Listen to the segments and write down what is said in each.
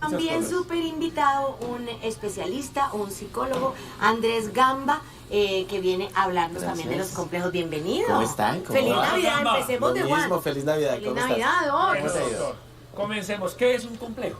También súper invitado un especialista, un psicólogo, Andrés Gamba, que viene a hablarnos también de los complejos. Bienvenido. ¿Cómo están? ¿Cómo Feliz van? Navidad, Gamba. empecemos de Juan. Feliz Navidad. Feliz ¿Cómo Navidad, estás? doctor. ¿Cómo te ha ido? Doctor, comencemos. ¿Qué es un complejo?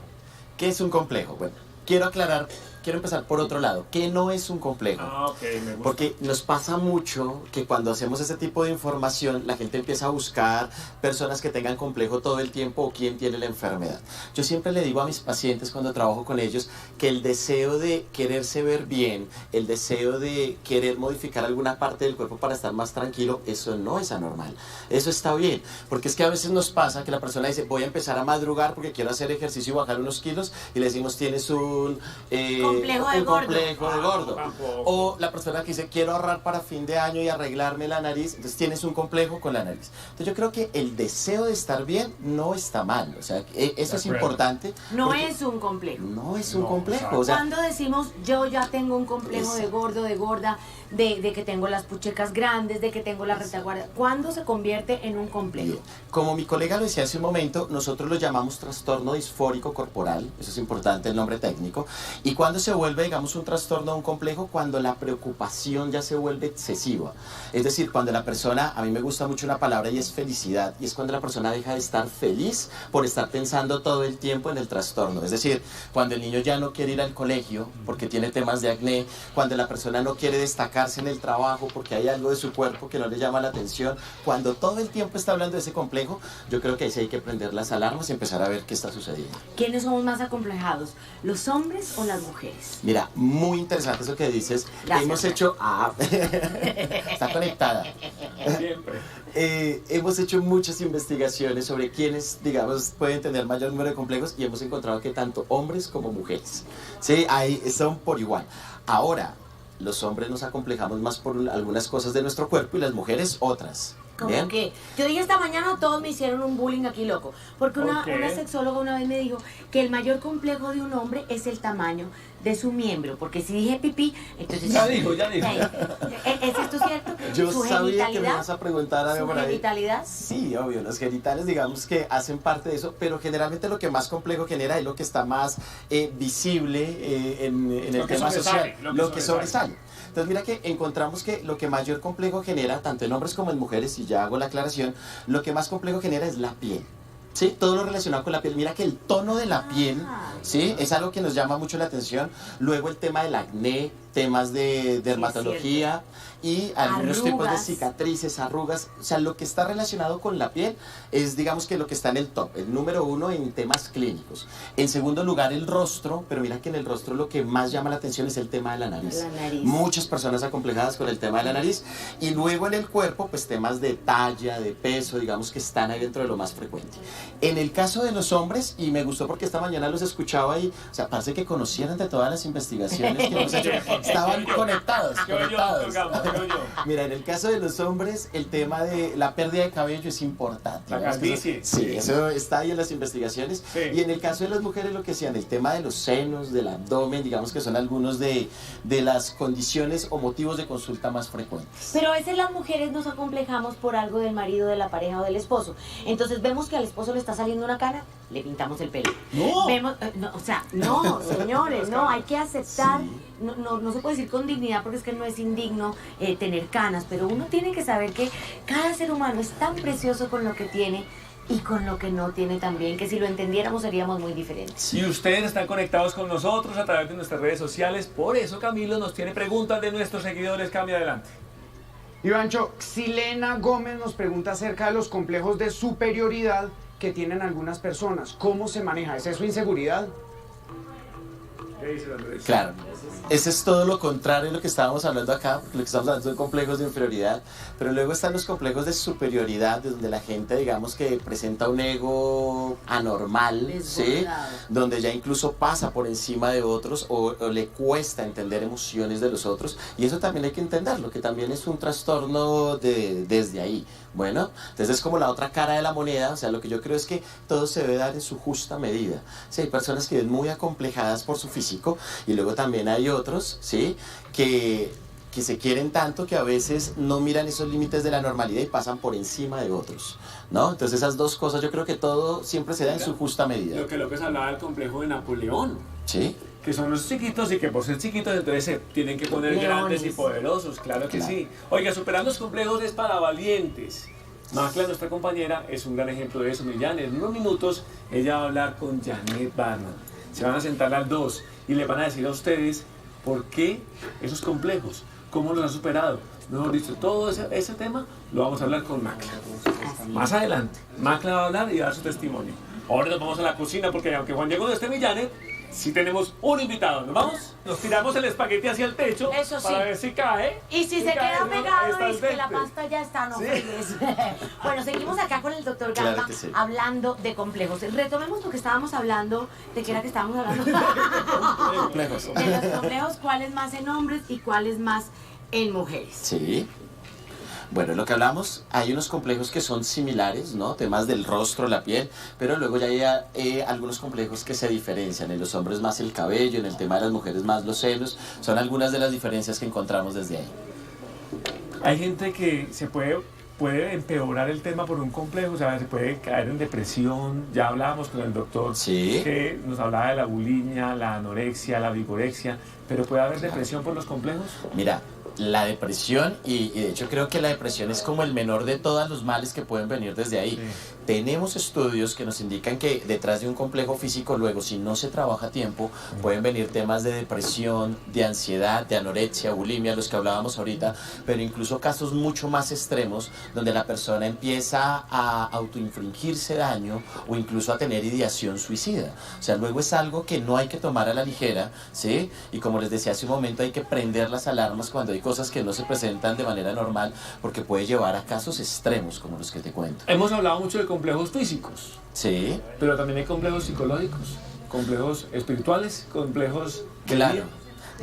¿Qué es un complejo? Bueno, quiero empezar por otro lado. ¿Qué no es un complejo? Ok, me gusta. Porque nos pasa mucho que cuando hacemos ese tipo de información, la gente empieza a buscar personas que tengan complejo todo el tiempo o quién tiene la enfermedad. Yo siempre le digo a mis pacientes cuando trabajo con ellos que el deseo de quererse ver bien, el deseo de querer modificar alguna parte del cuerpo para estar más tranquilo, eso no es anormal. Eso está bien, porque es que a veces nos pasa que la persona dice, voy a empezar a madrugar porque quiero hacer ejercicio y bajar unos kilos, y le decimos, tienes un complejo de gordo. complejo de gordo. Tampoco. O la persona que dice, quiero ahorrar para fin de año y arreglarme la nariz, entonces tienes un complejo con la nariz. Entonces yo creo que el deseo de estar bien no está mal, o sea, eso es importante. No porque es un complejo. no es un No, complejo, o sea, Cuando decimos yo ya tengo un complejo de gordo, de gorda, de que tengo las puchecas grandes, de que tengo la retaguardia, ¿cuándo se convierte en un complejo? bien. Como mi colega lo decía hace un momento, nosotros lo llamamos trastorno disfórico corporal, eso es importante, el nombre técnico, y cuando se vuelve, digamos, un trastorno o un complejo, cuando la preocupación ya se vuelve excesiva. Es decir, cuando la persona, a mí me gusta mucho una palabra y es felicidad, y es cuando la persona deja de estar feliz por estar pensando todo el tiempo en el trastorno. Es decir, cuando el niño ya no quiere ir al colegio porque tiene temas de acné, cuando la persona no quiere destacarse en el trabajo porque hay algo de su cuerpo que no le llama la atención, cuando todo el tiempo está hablando de ese complejo, yo creo que ahí sí hay que prender las alarmas y empezar a ver qué está sucediendo. ¿Quiénes somos más acomplejados? ¿Los hombres o las mujeres? Mira, muy interesante eso que dices. Gracias. Hemos hecho... está conectada. Siempre. Hemos hecho muchas investigaciones sobre quiénes, digamos, pueden tener mayor número de complejos y hemos encontrado que tanto hombres como mujeres, ¿sí? Ahí son por igual. Ahora, los hombres nos acomplejamos más por algunas cosas de nuestro cuerpo y las mujeres otras. Como ¿Bien? que yo dije esta mañana, todos me hicieron un bullying aquí loco, porque una ¿Por qué? sexóloga una vez me dijo que el mayor complejo de un hombre es el tamaño de su miembro, porque si dije pipí, entonces... Ya dijo, ya dijo. ¿Es esto cierto? Yo ¿Su sabía que me genitalidad? ibas a preguntar algo ¿Su por ahí. genitalidad? Sí, obvio, los genitales digamos que hacen parte de eso, pero generalmente lo que más complejo genera es lo que está más visible en el Lo que tema sobresale, social, lo que sobresale. Entonces mira que encontramos que lo que mayor complejo genera, tanto en hombres como en mujeres, y ya hago la aclaración, lo que más complejo genera es la piel. ¿Sí? Todo lo relacionado con la piel. Mira que el tono de la piel, ¿sí? Es algo que nos llama mucho la atención. Luego el tema del acné, temas de dermatología y algunos tipos de Arrugas. cicatrices, arrugas. O sea, lo que está relacionado con la piel es, digamos que lo que está en el top, el número uno en temas clínicos. En segundo lugar, el rostro, pero mira que en el rostro lo que más llama la atención es el tema de la nariz. La nariz. Muchas personas acomplejadas con el tema de la nariz. Y luego en el cuerpo, pues temas de talla, de peso, digamos que están ahí dentro de lo más frecuente. En el caso de los hombres, y me gustó porque esta mañana los escuchaba y, o sea, parece que conocieran de todas las investigaciones que hemos hecho. Estaban conectados, Yo, conectados. doctor Gamba, yo. Mira, en el caso de los hombres, el tema de la pérdida de cabello es importante. La Digamos que eso- calvicie. Sí, eso está ahí en las investigaciones. Sí. Y en el caso de las mujeres, lo que decían, el tema de los senos, del abdomen, digamos que son algunos de las condiciones o motivos de consulta más frecuentes. Pero a veces las mujeres nos acomplejamos por algo del marido, de la pareja o del esposo. Entonces vemos que al esposo le está saliendo una cana, le pintamos el pelo. ¡No! Vemos, no, o sea, no, señores, no, hay que aceptar, Sí. no se puede decir con dignidad porque es que no es indigno tener canas, pero uno tiene que saber que cada ser humano es tan precioso con lo que tiene y con lo que no tiene también, que si lo entendiéramos seríamos muy diferentes. Y ustedes están conectados con nosotros a través de nuestras redes sociales. Por eso Camilo nos tiene preguntas de nuestros seguidores. Cambia adelante. Ivancho, Xilena Gómez nos pregunta acerca de los complejos de superioridad que tienen algunas personas. ¿Cómo se maneja? ¿Es eso inseguridad? ¿Qué dice Andrés? Claro, ese es todo lo contrario de lo que estábamos hablando acá, porque lo que estamos hablando son complejos de inferioridad, pero luego están los complejos de superioridad, de donde la gente, digamos, que presenta un ego anormal, ¿sí? Desbordado. Donde ya incluso pasa por encima de otros o le cuesta entender emociones de los otros, y eso también hay que entenderlo, que también es un trastorno desde ahí. Bueno, entonces es como la otra cara de la moneda, o sea, lo que yo creo es que todo se debe dar en su justa medida. Sí, hay personas que viven muy acomplejadas por su físico y luego también hay otros, ¿sí? Que que se quieren tanto que a veces no miran esos límites de la normalidad y pasan por encima de otros, ¿no? Entonces esas dos cosas yo creo que todo siempre se da en su justa medida. Lo que López hablaba del complejo de Napoleón. ¿Sí? Que son los chiquitos y que por ser chiquitos entonces se tienen que poner grandes y poderosos, claro que sí. Oiga, superar los complejos es para valientes. Macla, nuestra compañera, es un gran ejemplo de eso. Millán, en unos minutos ella va a hablar con Janet Barman. Se van a sentar las dos y le van a decir a ustedes por qué esos complejos, cómo los han superado. Mejor dicho, todo ese tema lo vamos a hablar con Macla. Más adelante, Macla va a hablar y va a dar su testimonio. Ahora nos vamos a la cocina porque aunque Juan Diego no esté en Millanes, sí tenemos un invitado. ¿Nos vamos? Nos tiramos el espagueti hacia el techo. Eso sí. Para ver si cae. Y si se cae, queda ¿no? pegado es que la dente. pasta ya está, no Sí. fregues. Bueno, seguimos acá con el doctor Gamba, Claro que sí. hablando de complejos. Retomemos lo que estábamos hablando, ¿de qué era que estábamos hablando? Complejos. De los complejos, cuáles más en hombres y cuáles más en mujeres. Sí. Bueno, lo que hablamos, hay unos complejos que son similares, ¿no? Temas del rostro, la piel, pero luego ya hay algunos complejos que se diferencian. En los hombres más el cabello, en el tema de las mujeres más los senos. Son algunas de las diferencias que encontramos desde ahí. Hay gente que se puede empeorar el tema por un complejo, o sea, se puede caer en depresión. Ya hablábamos con el doctor Sí. que nos hablaba de la bulimia, la anorexia, la vigorexia, pero ¿puede haber depresión por los complejos? Mira, la depresión, y de hecho creo que la depresión es como el menor de todos los males que pueden venir desde ahí. Sí. Tenemos estudios que nos indican que detrás de un complejo físico, luego, si no se trabaja a tiempo, pueden venir temas de depresión, de ansiedad, de anorexia, bulimia, los que hablábamos ahorita, pero incluso casos mucho más extremos, donde la persona empieza a autoinfligirse daño o incluso a tener ideación suicida. O sea, luego es algo que no hay que tomar a la ligera, ¿sí? Y como les decía hace un momento, hay que prender las alarmas cuando hay cosas que no se presentan de manera normal, porque puede llevar a casos extremos como los que te cuento. Hemos hablado mucho de complejos físicos, Sí, pero también hay complejos psicológicos, complejos espirituales, complejos de claro. vida.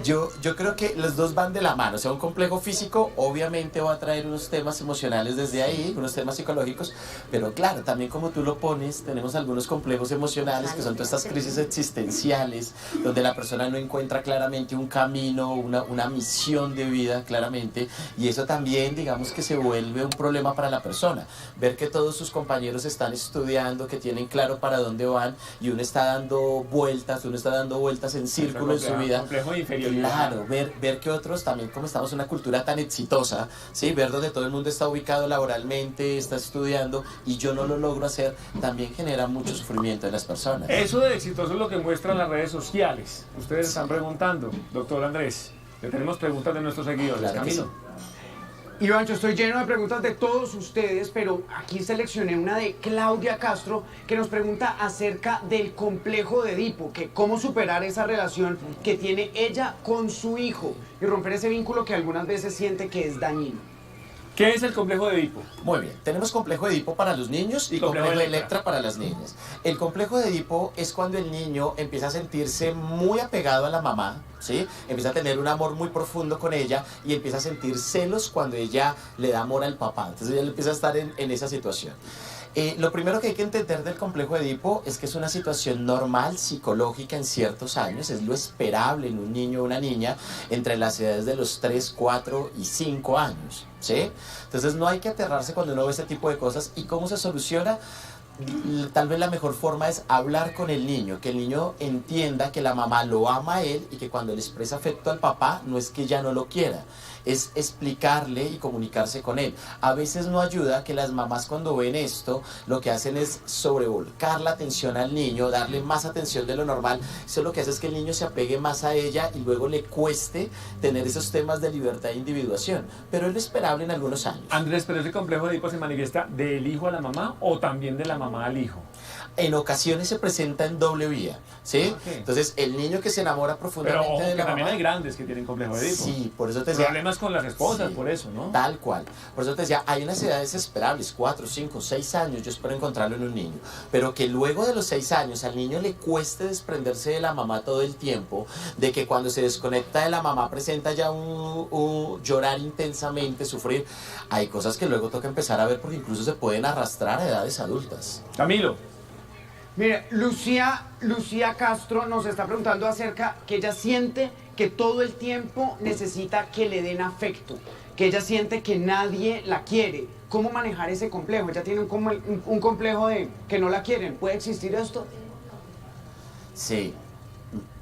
Yo creo que los dos van de la mano. O sea, un complejo físico obviamente va a traer unos temas emocionales desde ahí, unos temas psicológicos, pero claro, también como tú lo pones, tenemos algunos complejos emocionales que son todas estas crisis existenciales, donde la persona no encuentra claramente un camino, una misión de vida claramente, y eso también, digamos, que se vuelve un problema para la persona. Ver que todos sus compañeros están estudiando, que tienen claro para dónde van, y uno está dando vueltas en círculo en su vida. Complejo de inferioridad. Claro, ver que otros también, como estamos en una cultura tan exitosa, ¿sí? Ver donde todo el mundo está ubicado laboralmente, está estudiando y yo no lo logro hacer, también genera mucho sufrimiento en las personas. Eso de exitoso es lo que muestran las redes sociales. Ustedes están preguntando, doctor Andrés. Le tenemos preguntas de nuestros seguidores. Claro que Camilo. sí. Ivancho, estoy lleno de preguntas de todos ustedes, pero aquí seleccioné una de Claudia Castro que nos pregunta acerca del complejo de Edipo, que cómo superar esa relación que tiene ella con su hijo y romper ese vínculo que algunas veces siente que es dañino. ¿Qué es el complejo de Edipo? Muy bien, tenemos complejo de Edipo para los niños y complejo de Electra para las niñas. El complejo de Edipo es cuando el niño empieza a sentirse muy apegado a la mamá, ¿sí? Empieza a tener un amor muy profundo con ella y empieza a sentir celos cuando ella le da amor al papá. Entonces ella empieza a estar en esa situación. Lo primero que hay que entender del complejo de Edipo es que es una situación normal, psicológica en ciertos años, es lo esperable en un niño o una niña entre las edades de los 3, 4 y 5 años, ¿sí? Entonces no hay que aterrarse cuando uno ve este tipo de cosas. ¿Y cómo se soluciona? Tal vez la mejor forma es hablar con el niño, que el niño entienda que la mamá lo ama a él y que cuando le expresa afecto al papá no es que ya no lo quiera, es explicarle y comunicarse con él. A veces no ayuda que las mamás cuando ven esto lo que hacen es sobrevolcar la atención al niño, darle más atención de lo normal. Eso lo que hace es que el niño se apegue más a ella y luego le cueste tener esos temas de libertad e individuación, pero es lo esperable en algunos años. Andrés, ¿pero ese complejo de Edipo se manifiesta del hijo a la mamá o también de la mamá al hijo? En ocasiones se presenta en doble vía, ¿sí? Okay. Entonces, el niño que se enamora Pero profundamente ojo, de que la también mamá... hay grandes que tienen complejo de Edipo. Sí, por eso te decía... Problemas con las esposas, Sí, por eso, ¿no? Tal cual. Por eso te decía, hay unas edades esperables, 4, 5, 6 años, yo espero encontrarlo en un niño. Pero que luego de los 6 años al niño le cueste desprenderse de la mamá todo el tiempo, de que cuando se desconecta de la mamá presenta ya un llorar intensamente, sufrir. Hay cosas que luego toca empezar a ver porque incluso se pueden arrastrar a edades adultas. Camilo. Mire, Lucía Castro nos está preguntando acerca que ella siente que todo el tiempo necesita que le den afecto, que ella siente que nadie la quiere. ¿Cómo manejar ese complejo? Ella tiene un complejo de que no la quieren. ¿Puede existir esto? Sí.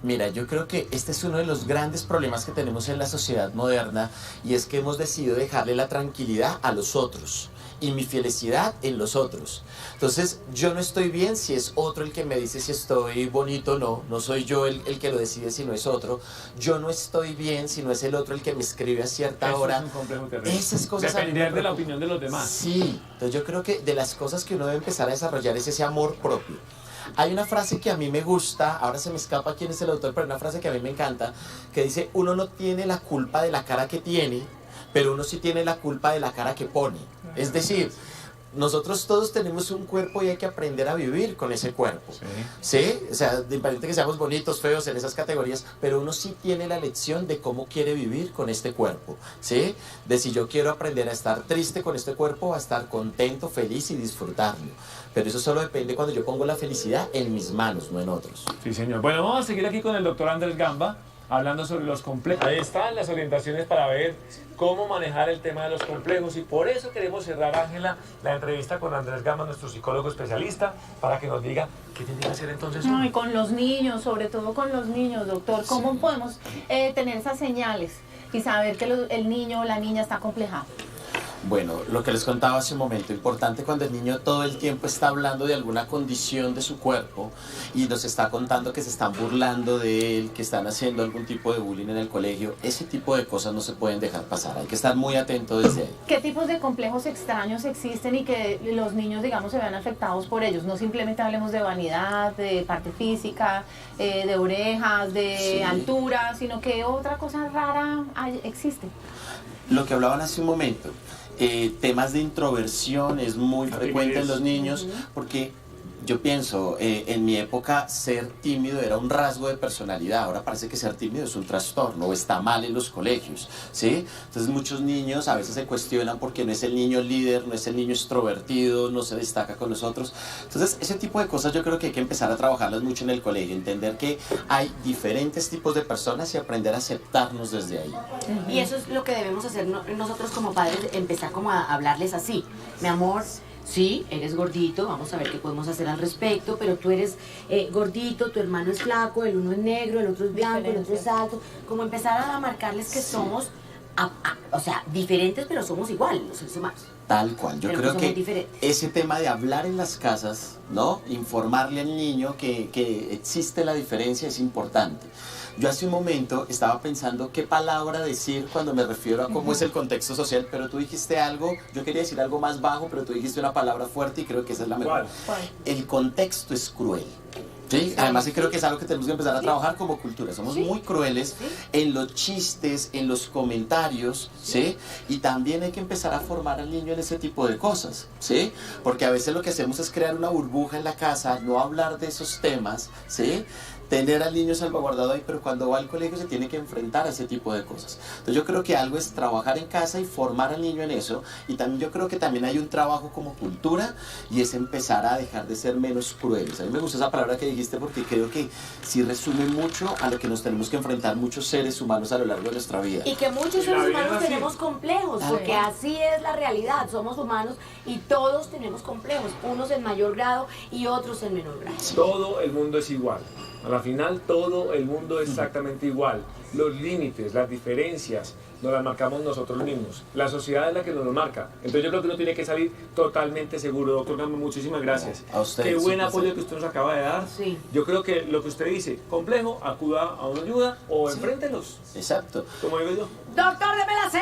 Mira, yo creo que este es uno de los grandes problemas que tenemos en la sociedad moderna y es que hemos decidido dejarle la tranquilidad a los otros y mi felicidad en los otros. Entonces, yo no estoy bien si es otro el que me dice si estoy bonito o no. No soy yo el que lo decide si no es otro. Yo no estoy bien si no es el otro el que me escribe a cierta hora. Es un complejo terrible. Esas cosas depender de la opinión de los demás. Sí, entonces yo creo que de las cosas que uno debe empezar a desarrollar es ese amor propio. Hay una frase que a mí me gusta, ahora se me escapa quién es el autor, pero una frase que a mí me encanta, que dice, uno no tiene la culpa de la cara que tiene, pero uno sí tiene la culpa de la cara que pone. Es decir, nosotros todos tenemos un cuerpo y hay que aprender a vivir con ese cuerpo. ¿Sí? O sea, de independiente que seamos bonitos, feos, en esas categorías, pero uno sí tiene la lección de cómo quiere vivir con este cuerpo. ¿Sí? De si yo quiero aprender a estar triste con este cuerpo, a estar contento, feliz y disfrutarlo. Pero eso solo depende cuando yo pongo la felicidad en mis manos, no en otros. Sí, señor. Bueno, vamos a seguir aquí con el doctor Andrés Gamba, hablando sobre los complejos. Ahí están las orientaciones para ver cómo manejar el tema de los complejos y por eso queremos cerrar, Ángela, la entrevista con Andrés Gamba, nuestro psicólogo especialista, para que nos diga qué tiene que hacer entonces. No, y con los niños, sobre todo con los niños, doctor, ¿cómo podemos tener esas señales y saber que el niño o la niña está complejado? Bueno, lo que les contaba hace un momento, importante cuando el niño todo el tiempo está hablando de alguna condición de su cuerpo y nos está contando que se están burlando de él, que están haciendo algún tipo de bullying en el colegio, ese tipo de cosas no se pueden dejar pasar, hay que estar muy atento desde ahí. ¿Qué tipos de complejos extraños existen y que los niños, digamos, se vean afectados por ellos? No simplemente hablemos de vanidad, de parte física, de orejas, de altura, sino que otra cosa rara existe. Lo que hablaban hace un momento, temas de introversión es muy frecuente en los niños porque yo pienso, en mi época ser tímido era un rasgo de personalidad, ahora parece que ser tímido es un trastorno o está mal en los colegios, ¿sí? Entonces muchos niños a veces se cuestionan porque no es el niño líder, no es el niño extrovertido, no se destaca con los otros. Entonces ese tipo de cosas yo creo que hay que empezar a trabajarlas mucho en el colegio, entender que hay diferentes tipos de personas y aprender a aceptarnos desde ahí. Y eso es lo que debemos hacer nosotros como padres, empezar como a hablarles así. Mi amor, sí, eres gordito, vamos a ver qué podemos hacer al respecto, pero tú eres gordito, tu hermano es flaco, el uno es negro, el otro es blanco, el otro es alto. Como empezar a marcarles que somos, o sea, diferentes, pero somos iguales los seres humanos. Tal cual, yo Pero creo que diferentes. ese tema de hablar en las casas, ¿no? Informarle al niño que existe la diferencia es importante. Yo hace un momento estaba pensando qué palabra decir cuando me refiero a cómo es el contexto social, pero tú dijiste algo, yo quería decir algo más bajo, pero tú dijiste una palabra fuerte y creo que esa es la mejor. ¿Cuál? El contexto es cruel. ¿Sí? Además sí creo que es algo que tenemos que empezar a trabajar como cultura. Somos muy crueles en los chistes, en los comentarios, ¿sí? Y también hay que empezar a formar al niño en ese tipo de cosas, ¿sí? Porque a veces lo que hacemos es crear una burbuja en la casa, no hablar de esos temas, ¿sí? Tener al niño salvaguardado ahí, pero cuando va al colegio se tiene que enfrentar a ese tipo de cosas. Entonces yo creo que algo es trabajar en casa y formar al niño en eso, y también yo creo que también hay un trabajo como cultura, y es empezar a dejar de ser menos crueles. A mí me gusta esa palabra que dijiste porque creo que sí resume mucho a lo que nos tenemos que enfrentar muchos seres humanos a lo largo de nuestra vida. Y que muchos seres humanos tenemos complejos, porque así es la realidad, somos humanos y todos tenemos complejos, unos en mayor grado y otros en menor grado. Todo el mundo es igual. A la final todo el mundo es exactamente igual. Los límites, las diferencias, nos las marcamos nosotros mismos. La sociedad es la que nos lo marca. Entonces yo creo que uno tiene que salir totalmente seguro. Doctor Gamba, muchísimas gracias. A usted. Qué buen apoyo que usted nos acaba de dar. Sí. Yo creo que lo que usted dice, complejo, acuda a una ayuda o enfréntelos. Exacto. Como digo yo. Doctor, déme la C.